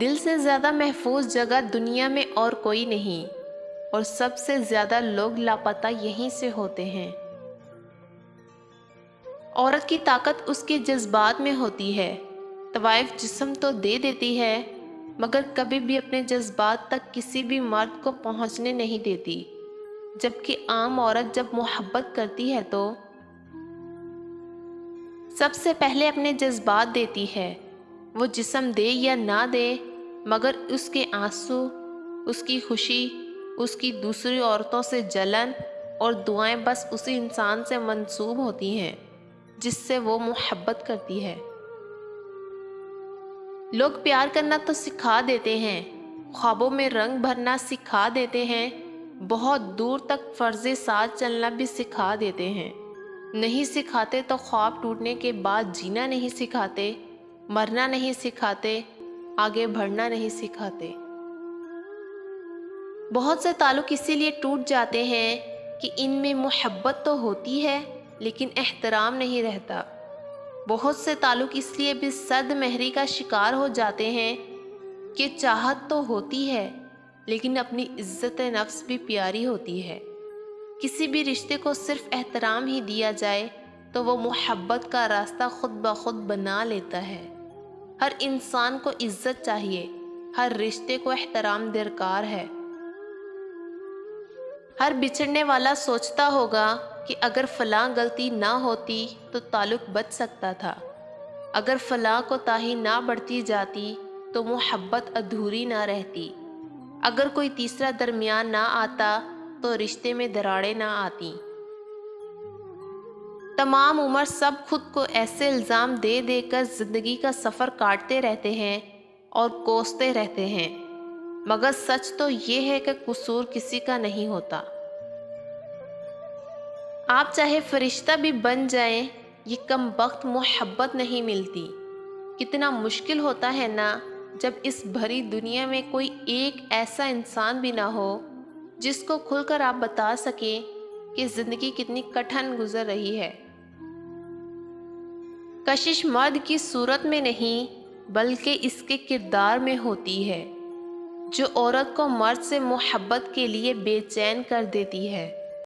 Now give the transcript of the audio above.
دل سے زیادہ محفوظ جگہ دنیا میں اور کوئی نہیں، اور سب سے زیادہ لوگ لاپتہ یہیں سے ہوتے ہیں۔ عورت کی طاقت اس کے جذبات میں ہوتی ہے۔ طوائف جسم تو دے دیتی ہے، مگر کبھی بھی اپنے جذبات تک کسی بھی مرد کو پہنچنے نہیں دیتی، جبکہ عام عورت جب محبت کرتی ہے تو سب سے پہلے اپنے جذبات دیتی ہے۔ وہ جسم دے یا نہ دے، مگر اس کے آنسو، اس کی خوشی، اس کی دوسری عورتوں سے جلن اور دعائیں بس اسی انسان سے منسوب ہوتی ہیں جس سے وہ محبت کرتی ہے۔ لوگ پیار کرنا تو سکھا دیتے ہیں، خوابوں میں رنگ بھرنا سکھا دیتے ہیں، بہت دور تک فرض ساتھ چلنا بھی سکھا دیتے ہیں، نہیں سکھاتے تو خواب ٹوٹنے کے بعد جینا نہیں سکھاتے، مرنا نہیں سکھاتے، آگے بڑھنا نہیں سکھاتے۔ بہت سے تعلق اسی لیے ٹوٹ جاتے ہیں کہ ان میں محبت تو ہوتی ہے لیکن احترام نہیں رہتا۔ بہت سے تعلق اس لیے بھی صد مہری کا شکار ہو جاتے ہیں کہ چاہت تو ہوتی ہے لیکن اپنی عزت نفس بھی پیاری ہوتی ہے۔ کسی بھی رشتے کو صرف احترام ہی دیا جائے تو وہ محبت کا راستہ خود بخود بنا لیتا ہے۔ ہر انسان کو عزت چاہیے، ہر رشتے کو احترام درکار ہے۔ ہر بچھڑنے والا سوچتا ہوگا کہ اگر فلاں غلطی نہ ہوتی تو تعلق بچ سکتا تھا، اگر فلاں کوتاہی نہ بڑھتی جاتی تو محبت ادھوری نہ رہتی، اگر کوئی تیسرا درمیان نہ آتا تو رشتے میں دراڑیں نہ آتی۔ تمام عمر سب خود کو ایسے الزام دے دے کر زندگی کا سفر کاٹتے رہتے ہیں اور کوستے رہتے ہیں، مگر سچ تو یہ ہے کہ قصور کسی کا نہیں ہوتا۔ آپ چاہے فرشتہ بھی بن جائیں، یہ کم بخت محبت نہیں ملتی۔ کتنا مشکل ہوتا ہے نا جب اس بھری دنیا میں کوئی ایک ایسا انسان بھی نہ ہو جس کو کھل کر آپ بتا سکیں کہ زندگی کتنی کٹھن گزر رہی ہے۔ کشش مرد کی صورت میں نہیں بلکہ اس کے کردار میں ہوتی ہے، جو عورت کو مرد سے محبت کے لیے بے چین کر دیتی ہے۔